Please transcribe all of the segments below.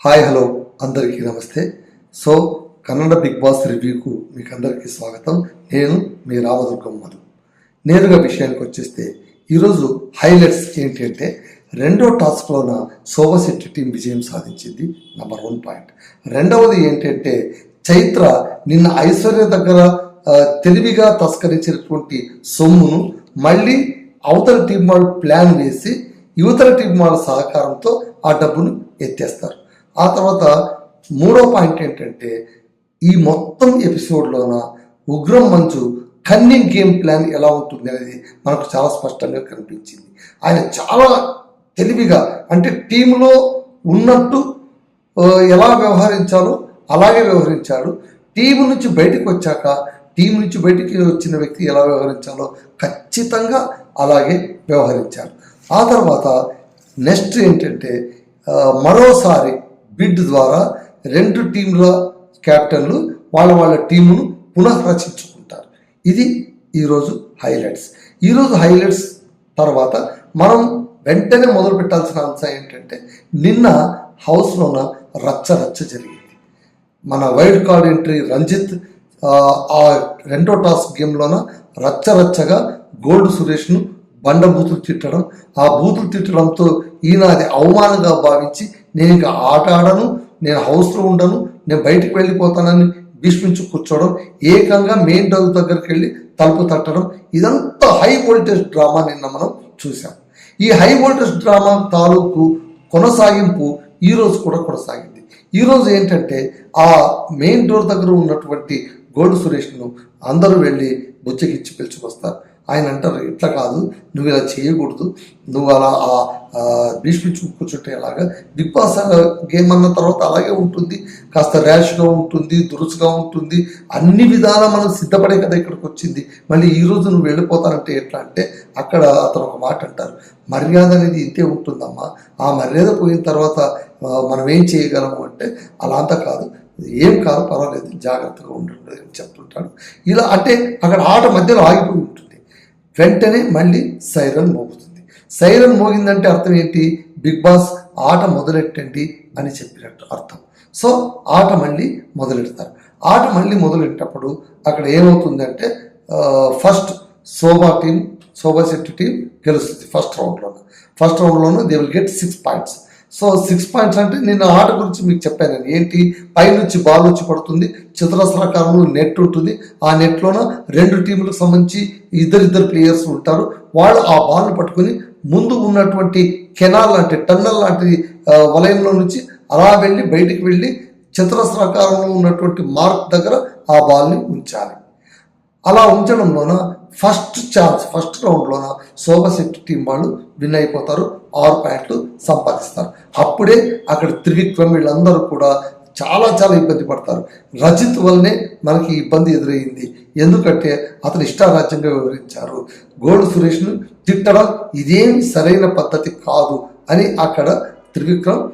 Hi hello అందరికీ నమస్తే. So Kannada big boss రివ్యూకు మీకు అందరికీ స్వాగతం. నేను మీ రామదుర్గం మధు. నేరుగా విషయానికి వచ్చేస్తే ఈరోజు హైలైట్స్ ఏంటి అంటే రెండో టాస్క్లోన శోభశెట్టి టీం విజయం సాధించింది, నెంబర్ 1 పాయింట్. రెండవది ఏంటంటే చైత్ర నిన్న ఐశ్వర్య దగ్గర తెలివిగా తస్కరించినటువంటి సొమ్మును మళ్ళీ అవతల టీం వాళ్ళు ప్లాన్ వేసి యువతల టీం వాళ్ళ సహకారంతో ఆ డబ్బును ఎత్తేస్తారు. ఆ తర్వాత మూడో పాయింట్ ఏంటంటే ఈ మొత్తం ఎపిసోడ్లోన ఉగ్రం మంచు కన్నింగ్ గేమ్ ప్లాన్ ఎలా ఉంటుంది అనేది మనకు చాలా స్పష్టంగా కనిపించింది. ఆయన చాలా తెలివిగా అంటే టీంలో ఉన్నట్టు ఎలా వ్యవహరించాలో అలాగే వ్యవహరించాడు. టీం నుంచి బయటకు వచ్చాక టీం నుంచి బయటికి వచ్చిన వ్యక్తి ఎలా వ్యవహరించాలో ఖచ్చితంగా అలాగే వ్యవహరించాడు. ఆ తర్వాత నెక్స్ట్ ఏంటంటే మరోసారి బిడ్ ద్వారా రెండు టీంల క్యాప్టెన్లు వాళ్ళ టీమును పునఃరచించుకుంటారు. ఇది ఈరోజు హైలైట్స్. ఈరోజు హైలైట్స్ తర్వాత మనం వెంటనే మొదలు పెట్టాల్సిన అంశం ఏంటంటే నిన్న హౌస్లోన రచ్చ జరిగింది. మన వైల్డ్ కార్డ్ ఎంట్రీ రంజిత్ ఆ రెండో టాస్క్ గేమ్లోన రచ్చగా గోల్డ్ సురేష్ను బండబూతులు తిట్టడం, ఆ బూతులు తిట్టడంతో ఈయన అది అవమానంగా భావించి నేను ఇక ఆట ఆడను, నేను హౌస్లో ఉండను, నేను బయటికి వెళ్ళిపోతానని భీష్మించి కూర్చోవడం, ఏకంగా మెయిన్ డోర్ దగ్గరికి వెళ్ళి తలుపు తట్టడం, ఇదంతా హై వోల్టేజ్ డ్రామా నిన్న మనం చూసాం. ఈ హై వోల్టేజ్ డ్రామా తాలూకు కొనసాగింపు ఈరోజు కూడా కొనసాగింది. ఈరోజు ఏంటంటే ఆ మెయిన్ డోర్ దగ్గర ఉన్నటువంటి గోల్డ్ సురేష్ను అందరూ వెళ్ళి బుచ్చగిచ్చి పిలుచుకొస్తారు. ఆయన అంటారు, ఇట్లా కాదు, నువ్వు ఇలా చేయకూడదు, నువ్వు అలా భీష్మించు కూర్చుంటే అలాగా బిగ్ బాస్ గేమ్ అన్న తర్వాత అలాగే ఉంటుంది, కాస్త ర్యాష్గా ఉంటుంది, దురుసుగా ఉంటుంది, అన్ని విధాలా మనం సిద్ధపడే కదా ఇక్కడికి వచ్చింది, మళ్ళీ ఈరోజు నువ్వు వెళ్ళిపోతానంటే ఎట్లా అంటే అక్కడ అతను ఒక మాట అంటారు, మర్యాద అనేది ఇంతే ఉంటుందమ్మా, ఆ మర్యాద పోయిన తర్వాత మనం ఏం చేయగలము అంటే అలా అంతా కాదు, ఏం కాదు, పర్వాలేదు, జాగ్రత్తగా ఉండండి అని చెప్తుంటాడు. ఇలా అంటే అక్కడ ఆట మధ్యలో ఆగిపోయి ఉంటుంది. వెంటనే మళ్ళీ సైరన్ మోగుతుంది. సైరన్ మోగిందంటే అర్థం ఏంటి? బిగ్ బాస్ ఆట మొదలెట్టండి అని చెప్పినట్టు అర్థం. సో ఆట మళ్ళీ మొదలెడతారు. ఆట మళ్ళీ మొదలెట్టేటప్పుడు అక్కడ ఏమవుతుందంటే ఫస్ట్ శోభశెట్టి టీం గెలుస్తుంది ఫస్ట్ రౌండ్లోనూ they will get 6 points. So 6 points అంటే నేను ఆట గురించి మీకు చెప్పాను. ఏంటి, పైనుంచి బాల్ వచ్చి పడుతుంది, చతురస్రాకారంలో నెట్ ఉంటుంది, ఆ నెట్లోన రెండు టీములకు సంబంధించి ఇద్దరు ప్లేయర్స్ ఉంటారు. వాళ్ళు ఆ బాల్ని పట్టుకుని ముందు ఉన్నటువంటి కెనాల్ లాంటి టన్నల్ లాంటి వలయంలో నుంచి అలా వెళ్ళి బయటికి వెళ్ళి చతురస్రాకారంలో ఉన్నటువంటి మార్క్ దగ్గర ఆ బాల్ని ఉంచాలి. అలా ఉంచడంలోన ఫస్ట్ రౌండ్లోన శోభశెట్టి టీం వాళ్ళు విన్ అయిపోతారు, 6 పాయింట్లు సంపాదిస్తారు. అప్పుడే అక్కడ త్రివిక్రమ్ వీళ్ళందరూ కూడా చాలా ఇబ్బంది పడతారు. రజిత్ వల్లనే మనకి ఇబ్బంది ఎదురైంది. ఎందుకంటే అతను ఇష్టారాజ్యంగా వివరించారు. గోల్డ్ సురేష్ను తిట్టడం ఇదేం సరైన పద్ధతి కాదు అని అక్కడ త్రివిక్రమ్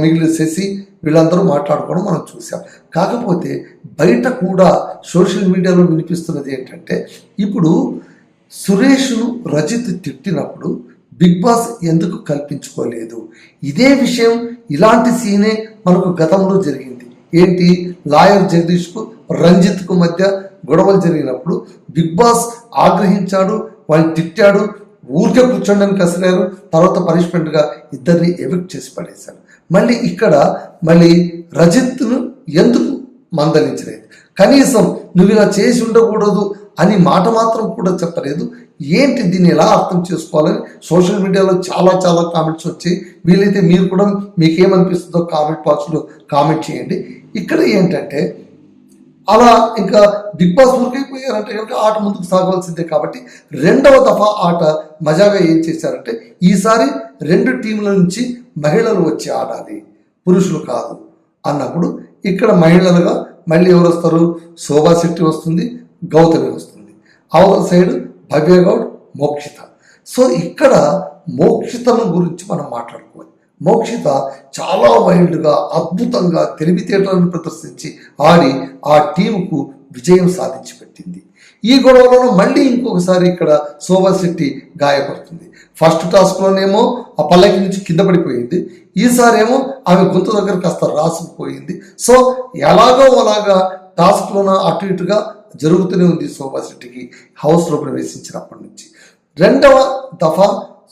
మిగిలిన శశి వీళ్ళందరూ మాట్లాడుకోవడం మనం చూసాం. కాకపోతే బయట కూడా సోషల్ మీడియాలో వినిపిస్తున్నది ఏంటంటే ఇప్పుడు సురేష్ను రజిత్ తిట్టినప్పుడు బిగ్ బాస్ ఎందుకు కల్పించుకోలేదు? ఇదే విషయం, ఇలాంటి సీనే మనకు గతంలో జరిగింది. ఏంటి, లాయర్ జగదీష్కు రంజిత్కు మధ్య గొడవలు జరిగినప్పుడు బిగ్ బాస్ ఆగ్రహించాడు, వాళ్ళు తిట్టాడు, ఊరికే కూర్చోండి కసిరారు, తర్వాత పనిష్మెంట్గా ఇద్దరిని ఎవిక్ట్ చేసి పడేశారు. మళ్ళీ ఇక్కడ రజిత్ను ఎందుకు మందలించలేదు? కనీసం నువ్వు ఇలా చేసి ఉండకూడదు అని మాట మాత్రం కూడా చెప్పలేదు. ఏంటి, దీన్ని ఎలా అర్థం చేసుకోవాలని సోషల్ మీడియాలో చాలా కామెంట్స్ వచ్చాయి. వీలైతే మీరు కూడా మీకేమనిపిస్తుందో కామెంట్ బాక్స్లో కామెంట్ చేయండి. ఇక్కడ ఏంటంటే అలా ఇంకా బిగ్ బాస్ ఊరికైపోయారంటే కనుక ఆట ముందుకు సాగవలసిందే. కాబట్టి రెండవ దఫా ఆట మజాగా ఏం చేశారంటే ఈసారి రెండు టీంల నుంచి మహిళలు వచ్చి ఆడాలి, పురుషులు కాదు అన్నప్పుడు ఇక్కడ మహిళలుగా మళ్ళీ ఎవరు వస్తారు? శోభాశెట్టి వస్తుంది, గౌతమి వస్తుంది, అవతల సైడ్ భవ్యగౌడ్, మోక్షిత. సో ఇక్కడ మోక్షితను గురించి మనం మాట్లాడుకోవాలి. మోక్షిత చాలా వైల్డ్గా అద్భుతంగా తెలివితేటలను ప్రదర్శించి ఆడి ఆ టీముకు విజయం సాధించి పెట్టింది. ఈ గొడవలోనూ మళ్ళీ ఇంకొకసారి ఇక్కడ శోభా శెట్టి గాయపడుతుంది. ఫస్ట్ టాస్క్లోనేమో ఆ పల్లకి నుంచి కింద పడిపోయింది, ఈసారేమో ఆమె గొంతు దగ్గర కాస్త రాసుకుపోయింది. సో ఎలాగో అలాగా టాస్క్లోన అటు ఇటుగా జరుగుతూనే ఉంది శోభా శెట్టికి హౌస్లో ప్రవేశించినప్పటి నుంచి. రెండవ దఫా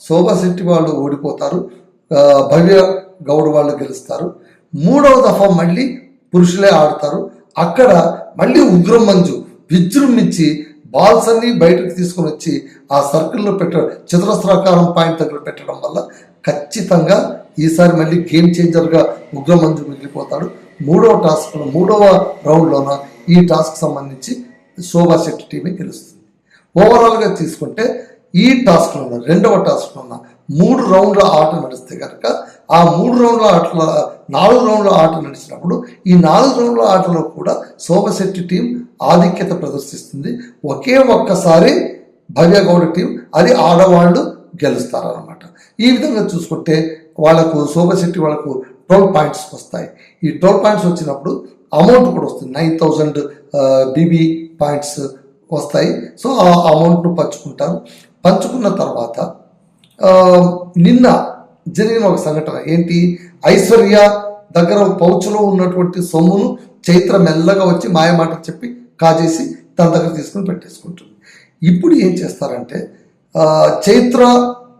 శోభా శెట్టి వాళ్ళు ఓడిపోతారు, భవ్య గౌడ్ వాళ్ళు గెలుస్తారు. మూడవ దఫా మళ్ళీ పురుషులే ఆడతారు. అక్కడ మళ్ళీ ఉగ్రం మంజు విజృంభించి బాల్స్ అన్ని బయటకు తీసుకొని వచ్చి ఆ సర్కిల్లో పెట్టడం, చతురస్రాకారం పాయింట్ దగ్గర పెట్టడం వల్ల ఖచ్చితంగా ఈసారి మళ్ళీ గేమ్ చేంజర్గా ఉగ్రం మంజు మిగిలిపోతాడు. మూడవ రౌండ్లోన ఈ టాస్క్ సంబంధించి శోభా శెట్టి టీమే గెలుస్తుంది. ఓవరాల్గా తీసుకుంటే ఈ టాస్క్లో రెండవ టాస్క్లో 3 రౌండ్ల ఆట నడిస్తే కనుక ఆ 4 రౌండ్ల ఆట నడిచినప్పుడు ఈ 4 రౌండ్ల ఆటలో కూడా శోభా శెట్టి టీం ఆధిక్యత ప్రదర్శిస్తుంది. ఒక్కసారి భవ్యగౌడ టీం, అది ఆడవాళ్ళు గెలుస్తారన్నమాట. ఈ విధంగా చూసుకుంటే వాళ్ళకు శోభా శెట్టి వాళ్ళకు 12 పాయింట్స్ వస్తాయి. ఈ 12 పాయింట్స్ వచ్చినప్పుడు అమౌంట్ కూడా వస్తుంది, 9000 బీబీ పాయింట్స్ వస్తాయి. సో ఆ అమౌంట్ను పంచుకున్న తర్వాత నిన్న జరిగిన ఒక సంఘటన ఏంటి, ఐశ్వర్య దగ్గర పౌచ్లో ఉన్నటువంటి సొమ్మును చైత్ర మెల్లగా వచ్చి మాయమాట చెప్పి కాజేసి తన దగ్గర తీసుకుని పెట్టేసుకుంటుంది. ఇప్పుడు ఏం చేస్తారంటే చైత్ర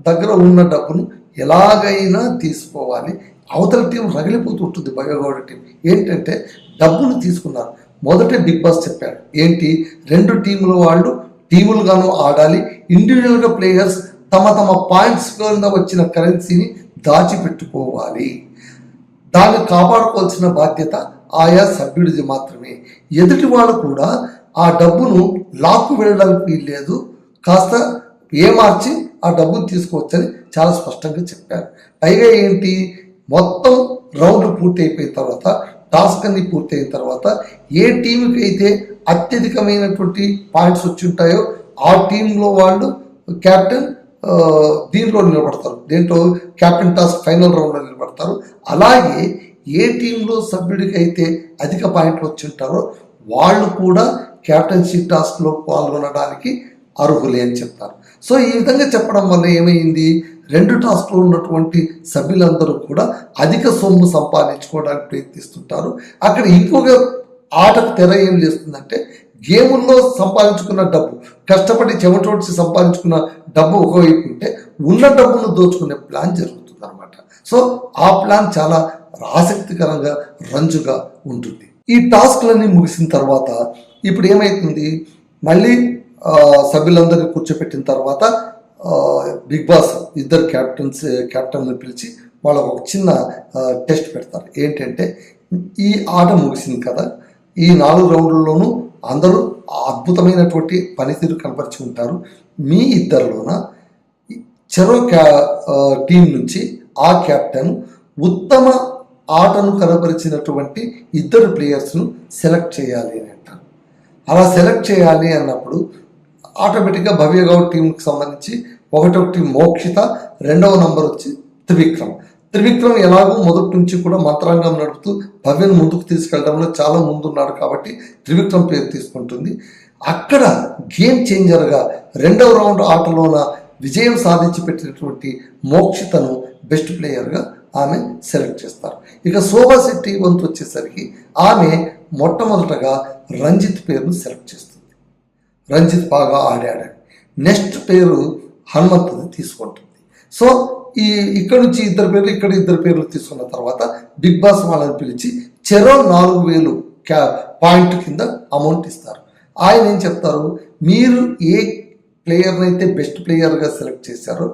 దగ్గర ఉన్న డబ్బును ఎలాగైనా తీసుకోవాలి. అవతల టీం రగిలిపోతుంటుంది. భవ్యగౌడ టీం ఏంటంటే డబ్బును తీసుకున్నారు. మొదట బిగ్ బాస్ చెప్పాడు ఏంటి, 2 టీముల వాళ్ళు టీములుగాను ఆడాలి, ఇండివిజువల్గా ప్లేయర్స్ తమ పాయింట్స్ కింద వచ్చిన కరెన్సీని దాచిపెట్టుకోవాలి, దాన్ని కాపాడుకోవాల్సిన బాధ్యత ఆయా సభ్యుడిది మాత్రమే. ఎదుటి వాళ్ళు కూడా ఆ డబ్బును లాక్కు వెళ్ళడానికి వీల్లేదు, కాస్త ఏమార్చి ఆ డబ్బును తీసుకోవచ్చని చాలా స్పష్టంగా చెప్పారు. పైగా ఏంటి, మొత్తం రౌండ్ పూర్తి అయిపోయిన తర్వాత, టాస్క్ అన్ని పూర్తి అయిన తర్వాత ఏ టీంకి అయితే అత్యధికమైనటువంటి పాయింట్స్ వచ్చి ఉంటాయో ఆ టీంలో వాళ్ళు క్యాప్టెన్ దీంట్లో నిలబడతారు, దేంట్లో క్యాప్టెన్ టాస్క్ ఫైనల్ రౌండ్లో నిలబడతారు. అలాగే ఏ టీంలో సభ్యుడికి అయితే అధిక పాయింట్లు వచ్చి ఉంటారో వాళ్ళు కూడా క్యాప్టెన్సీ టాస్క్లో పాల్గొనడానికి అర్హులే అని చెప్తారు. సో ఈ విధంగా చెప్పడం వల్ల ఏమైంది, 2 టాస్క్లో ఉన్నటువంటి సభ్యులందరూ కూడా అధిక సొమ్ము సంపాదించుకోవడానికి ప్రయత్నిస్తుంటారు. అక్కడ ఇంకొక ఆటకు తెర ఏం చేస్తుందంటే, గేముల్లో సంపాదించుకున్న డబ్బు, కష్టపడి చెమటోడ్చి సంపాదించుకున్న డబ్బు ఒకవైపు ఉంటే ఉన్న డబ్బును దోచుకునే ప్లాన్ జరుగుతుంది అనమాట. సో ఆ ప్లాన్ చాలా ఆసక్తికరంగా రంజుగా ఉంటుంది. ఈ టాస్క్లన్నీ ముగిసిన తర్వాత ఇప్పుడు ఏమవుతుంది, మళ్ళీ సభ్యులందరినీ కూర్చోపెట్టిన తర్వాత బిగ్ బాస్ 2 క్యాప్టెన్లు పిలిచి వాళ్ళకు ఒక చిన్న టెస్ట్ పెడతారు. ఏంటంటే, ఈ ఆట ముగిసింది కదా, ఈ 4 రౌండ్లలోనూ అందరూ అద్భుతమైనటువంటి పనితీరు కనపరిచి ఉంటారు. మీ ఇద్దరిలోన చెరో టీం నుంచి ఆ క్యాప్టెన్ ఉత్తమ ఆటను కనపరిచినటువంటి 2 ప్లేయర్స్ను సెలెక్ట్ చేయాలి అని అంటారు. అలా సెలెక్ట్ చేయాలి అన్నప్పుడు ఆటోమేటిక్గా భవ్యగౌడ్ టీంకి సంబంధించి 1వ టీం మోక్షిత, 2వ నంబర్ వచ్చి త్రివిక్రమ్ ఎలాగో మొదటి నుంచి కూడా మంత్రాంగం నడుపుతూ భవ్యను ముందుకు తీసుకెళ్లడంలో చాలా ముందున్నాడు కాబట్టి త్రివిక్రమ్ పేరు తీసుకుంటుంది. అక్కడ గేమ్ చేంజర్గా 2వ రౌండ్ ఆటలోన విజయం సాధించి పెట్టినటువంటి మోక్షితను బెస్ట్ ప్లేయర్గా ఆమె సెలెక్ట్ చేస్తారు. ఇక శోభా శెట్టి వంతు వచ్చేసరికి ఆమె మొట్టమొదటగా రంజిత్ పేరును సెలెక్ట్ చేస్తుంది. రంజిత్ బాగా ఆడాడు. నెక్స్ట్ పేరు హనుమంతుని తీసుకుంటుంది. సో ఇక్కడ నుంచి 2 పేర్లు, ఇక్కడ 2 పేర్లు తీసుకున్న తర్వాత బిగ్ బాస్ వాళ్ళని పిలిచి చెరో 4000 పాయింట్ కింద అమౌంట్ ఇస్తారు. ఆయన ఏం చెప్తారు, మీరు ఏ ప్లేయర్ని అయితే బెస్ట్ ప్లేయర్గా సెలెక్ట్ చేశారో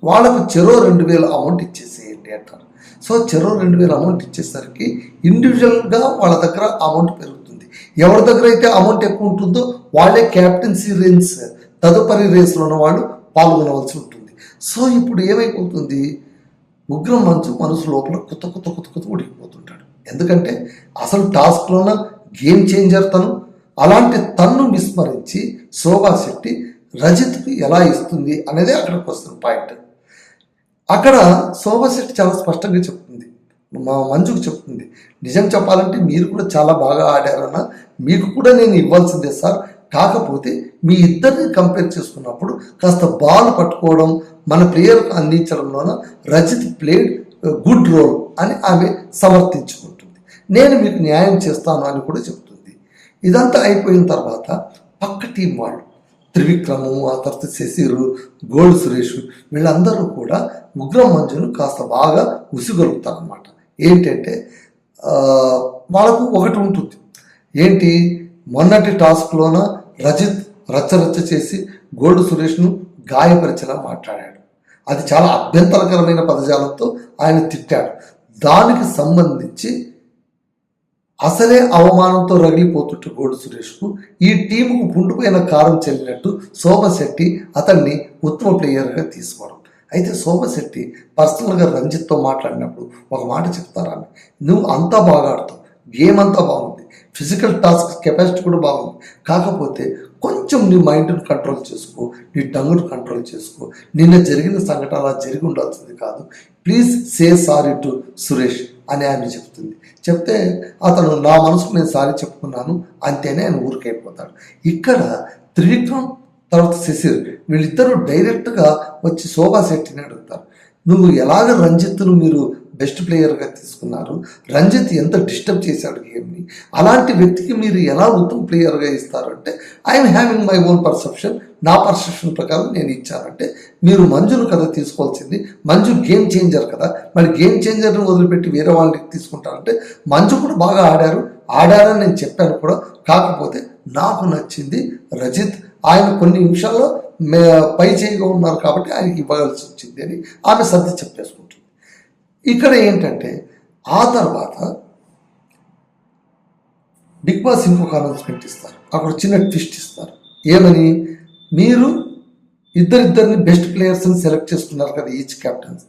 వాళ్ళకు చెరో 2000 అమౌంట్ ఇచ్చేసేయండి అంటారు. సో చెరో 2000 అమౌంట్ ఇచ్చేసరికి ఇండివిజువల్గా వాళ్ళ దగ్గర అమౌంట్ పెరుగుతుంది. ఎవరి దగ్గర అయితే అమౌంట్ ఎక్కువ ఉంటుందో వాళ్ళే క్యాప్టెన్సీ రేస్ తదుపరి రేస్లో ఉన్న వాళ్ళు పాల్గొనవలసి ఉంటుంది. సో ఇప్పుడు ఏమైపోతుంది, ఉగ్రం మంచు మనసు లోపల కొత్త ఉడికిపోతుంటాడు. ఎందుకంటే అసలు టాస్క్లోన గేమ్ చేంజర్ తను, అలాంటి తన్ను విస్మరించి శోభా శెట్టి రజిత్కి ఎలా ఇస్తుంది అనేది అక్కడ క్వశ్చన్ పాయింట్. అక్కడ శోభా శెట్టి చాలా స్పష్టంగా చెప్తుంది, మా మంజుకు చెప్తుంది, నిజం చెప్పాలంటే మీరు కూడా చాలా బాగా ఆడారన్నా, మీకు కూడా నేను ఇవ్వాల్సిందే సార్, కాకపోతే మీ ఇద్దరిని కంపేర్ చేసుకున్నప్పుడు కాస్త బాల్ పట్టుకోవడం మన ప్లేయర్కు అందించడంలోన రజిత్ ప్లేడ్ గుడ్ రోల్ అని ఆమె సమర్థించుకుంటుంది. నేను మీకు న్యాయం చేస్తాను అని కూడా చెప్తుంది. ఇదంతా అయిపోయిన తర్వాత పక్క టీం వాళ్ళు త్రివిక్రము, ఆ తర్వాత శశిరు, గోల్డ్ సురేష్ వీళ్ళందరూ కూడా ఉగ్రం మంజును కాస్త బాగా ఉసిగొలుపుతారనమాట. ఏంటంటే వాళ్ళకు ఒకటి ఉంటుంది, ఏంటి, మొన్నటి టాస్క్లోన రజిత్ రచ్చరచ్చ చేసి గోల్డ్ సురేష్ను గాయపరిచేలా మాట్లాడాడు. అది చాలా అభ్యంతరకరమైన పదజాలంతో ఆయన తిట్టాడు. దానికి సంబంధించి అసలే అవమానంతో రగిలిపోతుంటే గోల్డ్ సురేష్కు ఈ టీముకు పుండుపోయిన కారం చెల్లినట్టు శోభశెట్టి అతన్ని ఉత్తమ ప్లేయర్గా తీసుకోవడం. అయితే శోభశెట్టి పర్సనల్గా రంజిత్తో మాట్లాడినప్పుడు ఒక మాట చెప్తారామె, నువ్వు అంతా బాగా ఆడుతావు, గేమ్ అంతా బాగుంది, ఫిజికల్ టాస్క్ కెపాసిటీ కూడా బాగుంది, కాకపోతే కొంచెం నీ మైండ్ని కంట్రోల్ చేసుకో, నీ టంగును కంట్రోల్ చేసుకో, నిన్న జరిగిన సంఘటన అలా జరిగి ఉండాల్సింది కాదు, please say sorry to Suresh అని ఆయన చెప్తుంది. చెప్తే అతను నా మనసుకు నేను సారీ చెప్పుకున్నాను అంతేనే ఆయన ఊరికైపోతాడు. ఇక్కడ త్రివిక్రమ్ తర్వాత శశిర్ వీళ్ళిద్దరూ డైరెక్ట్గా వచ్చి శోభా శెట్టిని అడుగుతారు, నువ్వు ఎలాగ రంజిత్ను మీరు బెస్ట్ ప్లేయర్గా తీసుకున్నారు, రంజిత్ ఎంత డిస్టర్బ్ చేశాడు గేమ్ని, అలాంటి వ్యక్తికి మీరు ఎలా ఉత్తమ ప్లేయర్గా ఇస్తారు అంటే I'm having my own perception, నా పర్సెప్షన్ ప్రకారం నేను ఇచ్చానంటే మీరు మంజును కదా తీసుకోవాల్సింది, మంజు గేమ్ చేంజర్ కదా, మరి గేమ్ చేంజర్ని వదిలిపెట్టి వేరే వాళ్ళకి తీసుకుంటారంటే మంజు కూడా బాగా ఆడారని నేను చెప్పాను కూడా, కాకపోతే నాకు నచ్చింది రజిత్, ఆయన కొన్ని నిమిషాల్లో పై చేయిగా ఉన్నారు కాబట్టి ఆయనకి ఇవ్వవలసి వచ్చింది అని ఆమె సర్ది చెప్పేసుకుంటుంది. ఇక్కడ ఏంటంటే ఆ తర్వాత బిగ్ బాస్ ఇంకొక అనౌన్స్మెంట్ ఇస్తారు, అక్కడ చిన్న ట్విస్ట్ ఇస్తారు. ఏమని, మీరు ఇద్దరిని బెస్ట్ ప్లేయర్స్ని సెలెక్ట్ చేసుకున్నారు కదా ఈచ్ క్యాప్టెన్స్,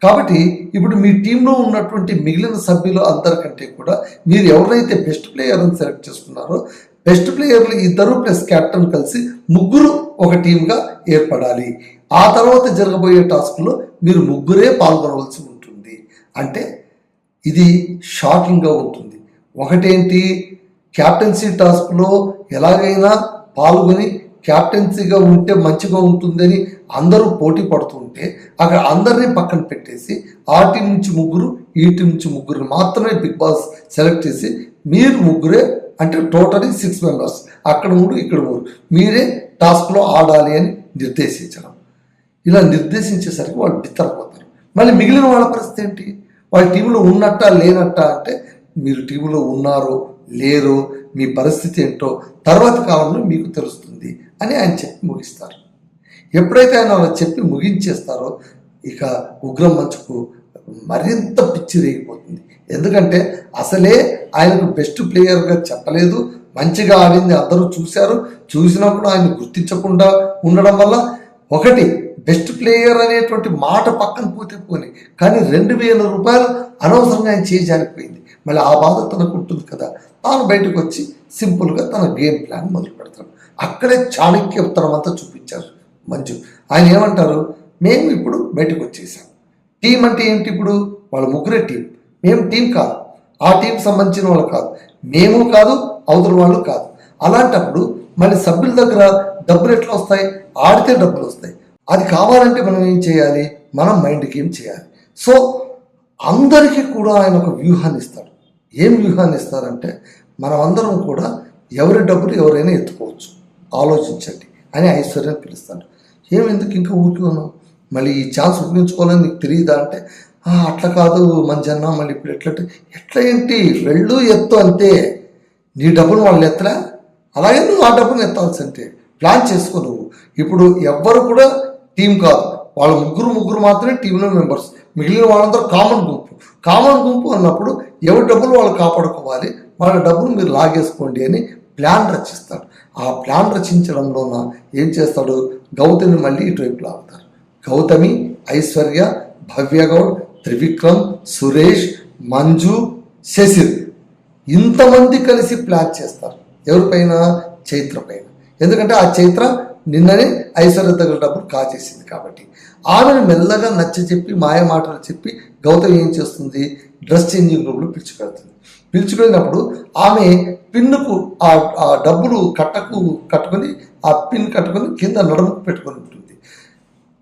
కాబట్టి ఇప్పుడు మీ టీంలో ఉన్నటువంటి మిగిలిన సభ్యులు అందరికంటే కూడా మీరు ఎవరైతే బెస్ట్ ప్లేయర్ని సెలెక్ట్ చేసుకున్నారో బెస్ట్ ప్లేయర్లు ఇద్దరు ప్లస్ క్యాప్టెన్ కలిసి ముగ్గురు ఒక టీంగా ఏర్పడాలి. ఆ తర్వాత జరగబోయే టాస్క్లో మీరు ముగ్గురే పాల్గొనవలసి ఉంటుంది. అంటే ఇది షాకింగ్గా ఉంటుంది. ఒకటేంటి, క్యాప్టెన్సీ టాస్క్లో ఎలాగైనా పాల్గొని క్యాప్టెన్సీగా ఉంటే మంచిగా ఉంటుందని అందరూ పోటీ పడుతుంటే అక్కడ అందరినీ పక్కన పెట్టేసి ఆ టీం నుంచి ముగ్గురు ఈ టీం నుంచి ముగ్గురు మాత్రమే బిగ్ బాస్ సెలెక్ట్ చేసి మీరు ముగ్గురే అంటే టోటలీ 6 మెంబర్స్, అక్కడ 3 ఇక్కడ 3 మీరే టాస్క్లో ఆడాలి అని నిర్దేశించడం. ఇలా నిర్దేశించేసరికి వాళ్ళు బిత్తరపోతారు. మళ్ళీ మిగిలిన వాళ్ళ పరిస్థితి ఏంటి, వాళ్ళ టీంలో ఉన్నట్టా లేనట్టా అంటే మీరు టీంలో ఉన్నారో లేరో మీ పరిస్థితి ఏంటో తర్వాత కాలంలో మీకు తెలుస్తుంది అని ఆయన చెప్పి ముగిస్తారు. ఎప్పుడైతే ఆయన అలా చెప్పి ముగించేస్తారో ఇక ఉగ్రం మంచుకు మరింత పిచ్చి రేగిపోతుంది. ఎందుకంటే అసలే ఆయనకు బెస్ట్ ప్లేయర్గా చెప్పలేదు, మంచిగా ఆడింది అందరూ చూశారు, చూసినప్పుడు ఆయన గుర్తించకుండా ఉండడం వల్ల ఒకటి బెస్ట్ ప్లేయర్ అనేటువంటి మాట పక్కన పోతే కానీ 2000 రూపాయలు అనవసరంగా ఆయన చేయజారిపోయింది. మళ్ళీ ఆ బాధ తనకు ఉంటుంది కదా, తాను బయటకు వచ్చి సింపుల్గా తన గేమ్ ప్లాన్ మొదలు పెడతాడు. అక్కడే చాణక్యతనం అంతా చూపించారు మంజు. ఆయన ఏమంటారు, మేము ఇప్పుడు బయటకు వచ్చేసాం, టీం అంటే ఏంటి, ఇప్పుడు వాళ్ళ ముగ్గురే టీం, మేము టీం కాదు, ఆ టీం సంబంధించిన వాళ్ళు కాదు, మేము కాదు అవతల వాళ్ళు కాదు. అలాంటప్పుడు మళ్ళీ సభ్యుల దగ్గర డబ్బులు ఎట్లా వస్తాయి, ఆడితే డబ్బులు వస్తాయి. అది కావాలంటే మనం ఏం చేయాలి, మనం మైండ్ గేమ్ చేయాలి. సో అందరికీ కూడా ఆయన ఒక వ్యూహాన్ని ఇస్తాడు. ఏం వ్యూహాన్ని ఇస్తారంటే మనం అందరం కూడా ఎవరి డబ్బులు ఎవరైనా ఎత్తుకోవచ్చు, ఆలోచించండి అని ఐశ్వర్యాన్ని పిలుస్తాడు. ఎందుకు ఇంకా ఊరికి ఉన్నావు, మళ్ళీ ఈ ఛాన్స్ ఉపయోగించుకోవాలని నీకు తెలియదా అంటే అట్లా కాదు మంజన్న, మళ్ళీ ఇప్పుడు ఎట్లా ఏంటి, వెళ్ళు ఎత్తు అంతే, నీ డబ్బులు వాళ్ళు ఎత్తరా, అలాగే నువ్వు ఆ డబ్బులు ఎత్తాల్సి అంటే ప్లాన్ చేసుకో. నువ్వు ఇప్పుడు ఎవ్వరు కూడా టీం కాదు, వాళ్ళ ముగ్గురు మాత్రమే టీంలో మెంబర్స్, మిగిలిన వాళ్ళందరూ కామన్ గుంపు అన్నప్పుడు ఎవరి డబ్బులు వాళ్ళు కాపాడుకోవాలి, వాళ్ళ డబ్బులు మీరు లాగేసుకోండి అని ప్లాన్ రచిస్తాడు. ఆ ప్లాన్ రచించడంలోన ఏం చేస్తాడు, గౌతమి మళ్ళీ ఇటువైపు లాగుతారు. గౌతమి, ఐశ్వర్య, భవ్యగౌడ్, త్రివిక్రమ్, సురేష్, మంజు, శశిర్ ఇంతమంది కలిసి ప్లాన్ చేస్తారు. ఎవరిపైన, చైత్ర పైన. ఎందుకంటే ఆ చైత్ర నిన్ననే ఐశ్వర్య దగ్గర డబ్బులు కాజేసింది కాబట్టి ఆమెను మెల్లగా నచ్చ చెప్పి మాయ మాటలు చెప్పి గౌతమి ఏం చేస్తుంది, డ్రెస్ చేంజింగ్ రూమ్లో పిలిచిపెడుతుంది. పిలుచుకెళ్ళినప్పుడు ఆమె పిన్నుకు ఆ డబ్బులు కట్టుకొని ఆ పిన్ కట్టుకొని కింద నడుముకు పెట్టుకొని ఉంటుంది.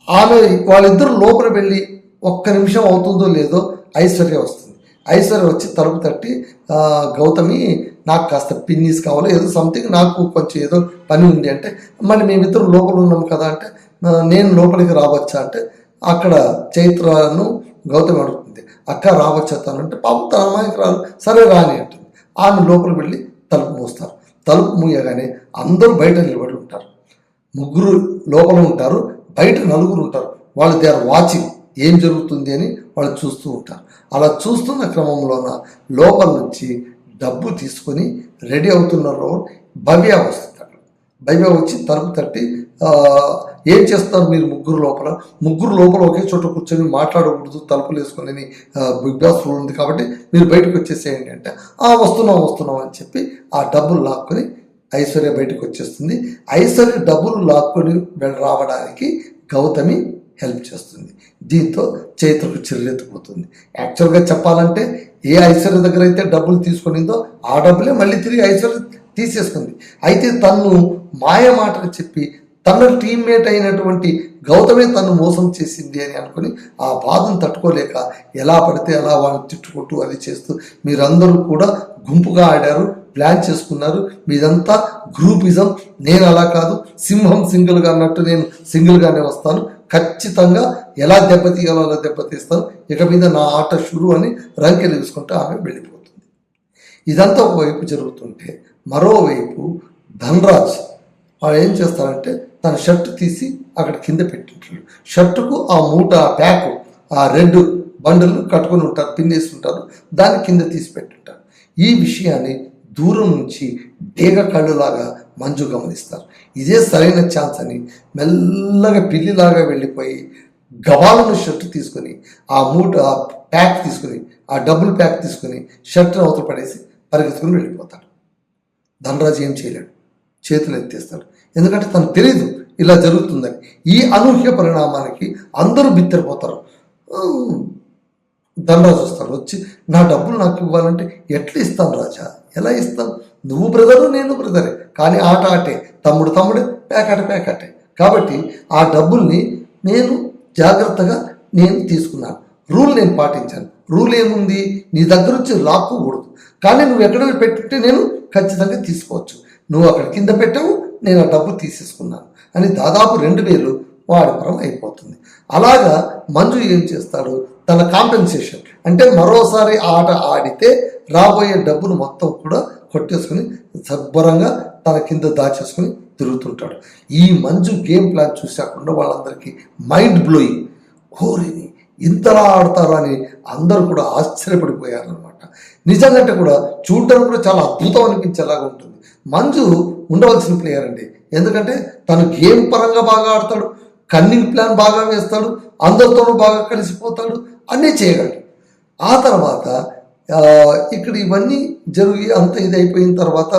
ఆమె వాళ్ళిద్దరూ లోపల వెళ్ళి ఒక్క నిమిషం అవుతుందో లేదో ఐశ్వర్య వస్తుంది. ఐశ్వర్య వచ్చి తలుపు తట్టి, గౌతమి నాకు కాస్త పిన్నీస్ కావాలి, ఏదో సంథింగ్ నాకు కొంచెం ఏదో పని ఉంది అంటే, మళ్ళీ మేమిద్దరు లోపల ఉన్నాం కదా అంటే, నేను లోపలికి రావచ్చా అంటే, అక్కడ చైత్రను గౌతమి అడుగుతుంది, అక్క రావచ్చా తను అంటే, పాపం తన అమ్మాయికి రాదు, సరే రాని అంటుంది. ఆమె లోపలికి వెళ్ళి తలుపు మూస్తారు. తలుపు మూయగానే అందరూ బయట నిలబడి ఉంటారు. ముగ్గురు లోపల ఉంటారు, బయట నలుగురు ఉంటారు. వాళ్ళు దే ఆర్ వాచింగ్, ఏం జరుగుతుంది అని వాళ్ళు చూస్తూ ఉంటారు. అలా చూస్తున్న క్రమంలోన లోపల నుంచి డబ్బు తీసుకొని రెడీ అవుతున్నారు. భవ్య వస్తుంది. భవ్య వచ్చి తలుపు తట్టి, ఏం చేస్తారు మీరు ముగ్గురు లోపల ఒకే చోట కూర్చొని మాట్లాడకూడదు, తలుపులు వేసుకొని బిగ్ బాస్ రూల్ ఉంది కాబట్టి మీరు బయటకు వచ్చేసేయండి అంటే, వస్తున్నాం అని చెప్పి ఆ డబ్బులు లాక్కొని ఐశ్వర్య బయటకు వచ్చేస్తుంది. ఐశ్వర్య డబ్బులు లాక్కొని రావడానికి గౌతమి హెల్ప్ చేస్తుంది. దీంతో చైత్రకు చిర్రెత్తిపోతుంది. యాక్చువల్గా చెప్పాలంటే ఏ ఐశ్వర్య దగ్గర అయితే డబ్బులు తీసుకునిందో ఆ డబ్బులే మళ్ళీ తిరిగి ఐశ్వర్య తీసేసుకుంది. అయితే తను మాయ మాటలు చెప్పి తన టీమ్మేట్ అయినటువంటి గౌతమే తను మోసం చేసింది అని అనుకుని ఆ బాధను తట్టుకోలేక ఎలా పడితే అలా వాళ్ళని తిట్టుకుంటూ అది చేస్తూ మీరందరూ కూడా గుంపుగా ఆడారు, ప్లాన్ చేసుకున్నారు, మీదంతా గ్రూపిజం, నేను అలా కాదు, సింహం సింగిల్గా అన్నట్టు నేను సింగిల్గానే వస్తాను, ఖచ్చితంగా ఎలా దెబ్బతీయాలో అలా దెబ్బతీస్తాను, ఇక మీద నా ఆట షురు అని రంకెలు వేసుకుంటూ ఆమె వెళ్ళిపోతుంది. ఇదంతా ఒకవైపు జరుగుతుంటే మరోవైపు ధనరాజ్ వాడు ఏం చేస్తారంటే తన షర్ట్ తీసి అక్కడ కింద పెట్టింటాడు. షర్టుకు ఆ మూట, ఆ ప్యాకు, ఆ రెడ్ బండలు కట్టుకొని ఉంటారు, పిన్నేసి ఉంటారు, దాన్ని కింద తీసి పెట్టుంటారు. ఈ విషయాన్ని దూరం నుంచి డేగ కళ్ళులాగా మంజు గమనిస్తారు. ఇదే సరైన ఛాన్స్ అని మెల్లగా పిల్లిలాగా వెళ్ళిపోయి గవాలను షర్ట్ తీసుకొని ఆ మూట, ఆ ప్యాక్ తీసుకుని, ఆ డబుల్ ప్యాక్ తీసుకుని షర్ట్ని అవతల పడేసి పరిగెత్తుకుని వెళ్ళిపోతాడు. ధనరాజు ఏం చేయలేడు, చేతులు ఎత్తేస్తాడు. ఎందుకంటే తనకు తెలియదు ఇలా జరుగుతుందని. ఈ అనూహ్య పరిణామానికి అందరూ బిత్తరిపోతారు. ధనరాజు వస్తాడు. వచ్చి నా డబ్బులు నాకు ఇవ్వాలంటే ఎట్లా ఇస్తాను రాజా, ఎలా ఇస్తాను, నువ్వు బ్రదరు నేను బ్రదరే, కానీ ఆట ఆటే, తమ్ముడే, ప్యాకాటే. కాబట్టి ఆ డబ్బుల్ని నేను జాగ్రత్తగా తీసుకున్నాను, రూల్ నేను పాటించాను. రూల్ ఏముంది, నీ దగ్గర నుంచి లాక్కోకూడదు, కానీ నువ్వు ఎక్కడ పెట్టుంటే నేను ఖచ్చితంగా తీసుకోవచ్చు, నువ్వు అక్కడ కింద పెట్టావు, నేను ఆ డబ్బు తీసేసుకున్నాను అని దాదాపు 2000 వాడి పరం అయిపోతుంది. అలాగా మంజు ఏం చేస్తాడు, తన కాంపెన్సేషన్ అంటే మరోసారి ఆట ఆడితే రాబోయే డబ్బును మొత్తం కూడా కొట్టేసుకుని శుభ్రంగా తన కింద దాచేసుకుని తిరుగుతుంటాడు. ఈ మంజు గేమ్ ప్లాన్ చూసాకుండా వాళ్ళందరికీ మైండ్ బ్లోయింగ్, ఓరిని ఇంతలా ఆడతారు అని అందరూ కూడా ఆశ్చర్యపడిపోయారనమాట. నిజంగా కూడా చూడటానికి కూడా చాలా అద్భుతం అనిపించేలాగా ఉంటుంది. మంజు ఉండవలసిన ప్లేయర్ అండి, ఎందుకంటే తను గేమ్ పరంగా బాగా ఆడతాడు, కన్నింగ్ ప్లాన్ బాగా వేస్తాడు, అందరితోనూ బాగా కలిసిపోతాడు, అన్నీ చేయగలడు. ఆ తర్వాత ఇక్కడ ఇవన్నీ జరిగి అంత ఇది అయిపోయిన తర్వాత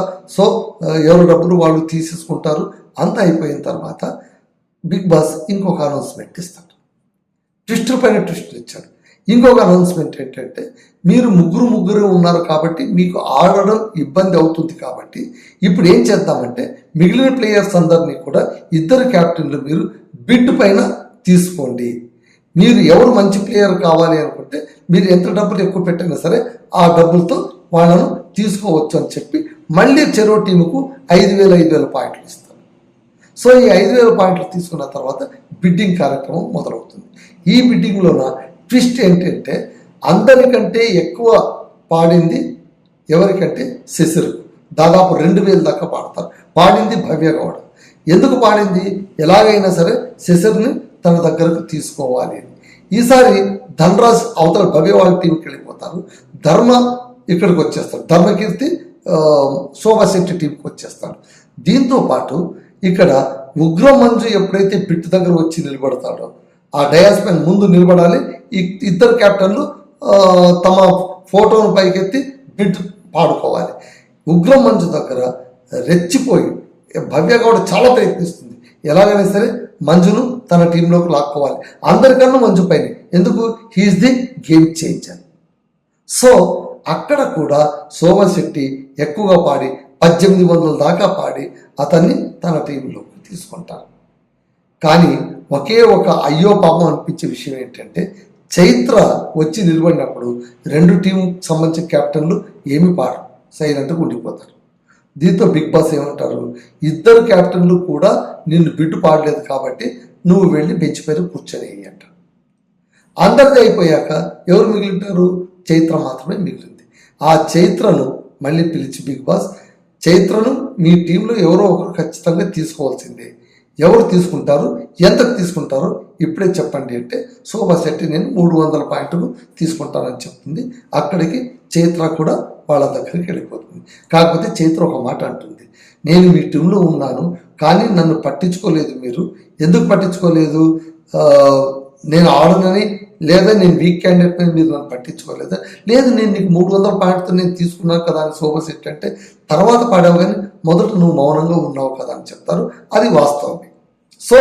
ఎవరు డబ్బులు వాళ్ళు తీసేసుకుంటారు. అంత అయిపోయిన తర్వాత బిగ్ బాస్ ఇంకొక అనౌన్స్మెంట్ ఇస్తాడు. ట్విస్టర్ పైన ట్విస్టర్ ఇచ్చాడు. ఇంకొక అనౌన్స్మెంట్ ఏంటంటే, మీరు ముగ్గురు ఉన్నారు కాబట్టి మీకు ఆడడం ఇబ్బంది అవుతుంది కాబట్టి ఇప్పుడు ఏం చేద్దామంటే మిగిలిన ప్లేయర్స్ అందరినీ కూడా 2 క్యాప్టెన్లు మీరు బిడ్ పైన తీసుకోండి. మీరు ఎవరు మంచి ప్లేయర్ కావాలి అనుకుంటే మీరు ఎంత డబ్బులు ఎక్కువ పెట్టినా సరే ఆ డబ్బులతో వాళ్ళను తీసుకోవచ్చు అని చెప్పి మళ్ళీ చెరో టీముకు 5,000 పాయింట్లు ఇస్తారు. సో ఈ 5,000 పాయింట్లు తీసుకున్న తర్వాత బిడ్డింగ్ కార్యక్రమం మొదలవుతుంది. ఈ బిడ్డింగ్లోన ట్విస్ట్ ఏంటంటే అందరికంటే ఎక్కువ పాడింది ఎవరికంటే శశిర్, దాదాపు 2,000 దాకా పాడతారు. పాడింది భవ్య గౌడ. ఎందుకు పాడింది, ఎలాగైనా సరే శశిర్ని తన దగ్గరకు తీసుకోవాలి అని. ఈసారి ధనరాజ్ అవతల భవ్య వాళ్ళ టీంకి వెళ్ళిపోతారు, ధర్మ ఇక్కడికి వచ్చేస్తాడు, ధర్మకీర్తి శోభాశెట్టి టీంకి వచ్చేస్తాడు. దీంతో పాటు ఇక్కడ ఉగ్ర మంజు ఎప్పుడైతే బిట్ దగ్గర వచ్చి నిలబడతాడో ఆ డయాస్ పైన ముందు నిలబడాలి, ఈ 2 క్యాప్టెన్లు తమ ఫోటోను పైకెత్తి బిడ్ పాడుకోవాలి. ఉగ్రం మంజు దగ్గర రెచ్చిపోయి భవ్య గౌడ చాలా ప్రయత్నిస్తుంది, ఎలాగైనా సరే మంజును తన టీంలోకి లాక్కోవాలి, అందరికన్నా మంజు పైన, ఎందుకు, he is the game changer. So అక్కడ కూడా సోమశెట్టి ఎక్కువగా పాడి 1800 దాకా పాడి అతన్ని తన టీంలోకి తీసుకుంటారు. కానీ ఒకే ఒక అయ్యో పాపం అనిపించే విషయం ఏంటంటే చైత్ర వచ్చి నిలబడినప్పుడు 2 టీంకి సంబంధించిన కెప్టెన్లు ఏమి పాడరు, సైలెంట్గా ఉండిపోతారు. దీంతో బిగ్ బాస్ ఏమంటారు, 2 కెప్టెన్లు కూడా నిన్ను బిడ్డు పాడలేదు కాబట్టి నువ్వు వెళ్ళి బెంచ్ పైన కూర్చొని అంట. అందరిది అయిపోయాక ఎవరు మిగిలింటారు, చైత్ర మాత్రమే మిగిలింది. ఆ చైత్రను మళ్ళీ పిలిచి బిగ్ బాస్, చైత్రను మీ టీంలో ఎవరో ఒకరు ఖచ్చితంగా తీసుకోవాల్సిందే, ఎవరు తీసుకుంటారు, ఎంతకు తీసుకుంటారో ఇప్పుడే చెప్పండి అంటే సోమశెట్టి నేను 300 పాయింట్లు తీసుకుంటానని చెప్తుంది. అక్కడికి చైత్ర కూడా వాళ్ళ దగ్గరికి వెళ్ళిపోతుంది. కాకపోతే చైత్ర ఒక మాట అంటుంది, నేను మీ టీంలో ఉన్నాను కానీ నన్ను పట్టించుకోలేదు, మీరు ఎందుకు పట్టించుకోలేదు, నేను ఆడనని లేదా నేను వీక్ క్యాండిడేట్ అని మీరు నన్ను పట్టించుకోలేదా, లేదు నేను నీకు 300 పాయింట్తో నేను తీసుకున్నాను కదా అని సోమశెట్టి అంటే తర్వాత పాడావు కానీ మొదట నువ్వు మౌనంగా ఉన్నావు కదా అని చెప్తారు. అది వాస్తవమే. సో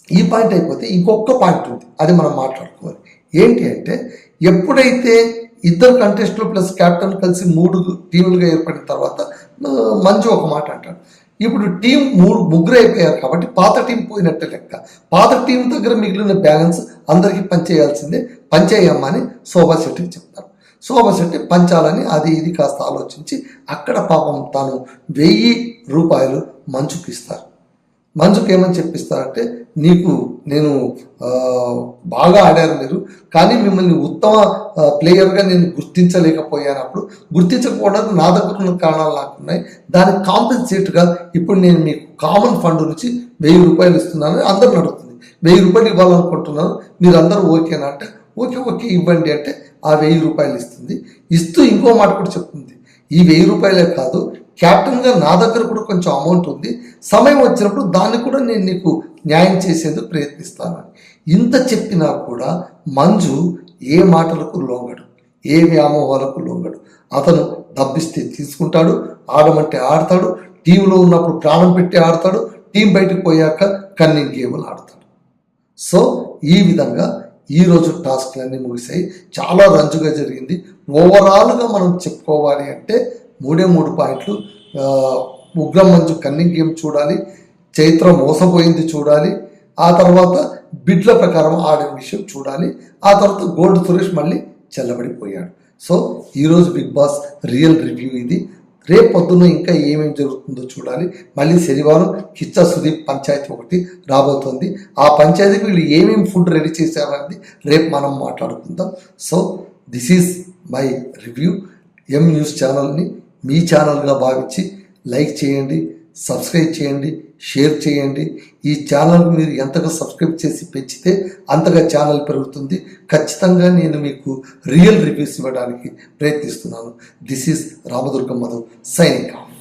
ఈ పాయింట్ అయిపోతే ఇంకొక పాయింట్ ఉంది, అది మనం మాట్లాడుకోవాలి. ఏంటి అంటే ఎప్పుడైతే 2 కంటెస్టులు ప్లస్ క్యాప్టెన్ కలిసి 3 టీములుగా ఏర్పడిన తర్వాత మంజు ఒక మాట అంటాడు, ఇప్పుడు టీం ముగ్గురు అయిపోయారు కాబట్టి పాత టీం పోయినట్టే లెక్క, పాత టీం దగ్గర మిగిలిన బ్యాలెన్స్ అందరికీ పంచేయాల్సిందే, పంచేయమ్మని శోభాశెట్టికి చెప్తారు. శోభాశెట్టి పంచాలని అది ఇది కాస్త ఆలోచించి అక్కడ పాపం తాను 1000 రూపాయలు మంజుకి ఇస్తారు. మంజుకి ఏమని చెప్పిస్తారంటే, నీకు నేను బాగా ఆడారు మీరు, కానీ మిమ్మల్ని ఉత్తమ ప్లేయర్గా నేను గుర్తించలేకపోయానప్పుడు, గుర్తించకపోవడానికి నా దగ్గర ఉన్న కారణాలు నాకు ఉన్నాయి, దానికి కాంపెన్సేట్గా ఇప్పుడు నేను మీకు కామన్ ఫండ్ నుంచి 1000 రూపాయలు ఇస్తున్నాను. అందరిని అడుగుతుంది, 1000 రూపాయలు ఇవ్వాలనుకుంటున్నాను, మీరు అందరూ ఓకేనా అంటే ఓకే ఇవ్వండి అంటే ఆ 1000 రూపాయలు ఇస్తుంది. ఇస్తూ ఇంకో మాట కూడా చెప్తుంది, ఈ 1000 రూపాయలే కాదు, క్యాప్టెన్గా నా దగ్గర కూడా కొంచెం అమౌంట్ ఉంది, సమయం వచ్చినప్పుడు దాన్ని కూడా నేను నీకు న్యాయం చేసేందుకు ప్రయత్నిస్తానని. ఇంత చెప్పినా కూడా మంజు ఏ మాటలకు లొంగడు, ఏ వ్యామోహాలకు లొంగడు. అతను దబ్బిస్తే తీసుకుంటాడు, ఆడమంటే ఆడతాడు, టీంలో ఉన్నప్పుడు ప్రాణం పెట్టి ఆడతాడు, టీం బయటకు పోయాక కన్నింగ్ గేములు ఆడతాడు. సో ఈ విధంగా ఈరోజు టాస్క్లన్నీ ముగిసాయి, చాలా రంజుగా జరిగింది. ఓవరాల్గా మనం చెప్పుకోవాలి అంటే 3 పాయింట్లు. ఉగ్రం మంజు కన్నింగ్ గేమ్ చూడాలి, చైత్ర మోసపోయింది చూడాలి, ఆ తర్వాత బిడ్ల ప్రకారం ఆడిన విషయం చూడాలి, ఆ తర్వాత గోల్డ్ సురేష్ మళ్ళీ చెల్లబడిపోయాడు. సో ఈరోజు బిగ్ బాస్ రియల్ రివ్యూ ఇది. రేపు పొద్దున్న ఇంకా ఏమేమి జరుగుతుందో చూడాలి. మళ్ళీ శనివారం కిచ్చా సుదీప్ పంచాయతీ ఒకటి రాబోతుంది. ఆ పంచాయతీకి వీళ్ళు ఏమేమి ఫుడ్ రెడీ చేశారనేది రేపు మనం మాట్లాడుకుందాం. So this is my review. M news ఛానల్ని మీ ఛానల్గా భావించి లైక్ చేయండి, సబ్స్క్రైబ్ చేయండి, షేర్ చేయండి. ఈ ఛానల్ మీరు ఎంతగా సబ్స్క్రైబ్ చేసి పెంచితే అంతగా ఛానల్ పెరుగుతుంది. ఖచ్చితంగా నేను మీకు రియల్ రివ్యూస్ ఇవ్వడానికి ప్రయత్నిస్తున్నాను. This is Ramadurgam Madhu signing off.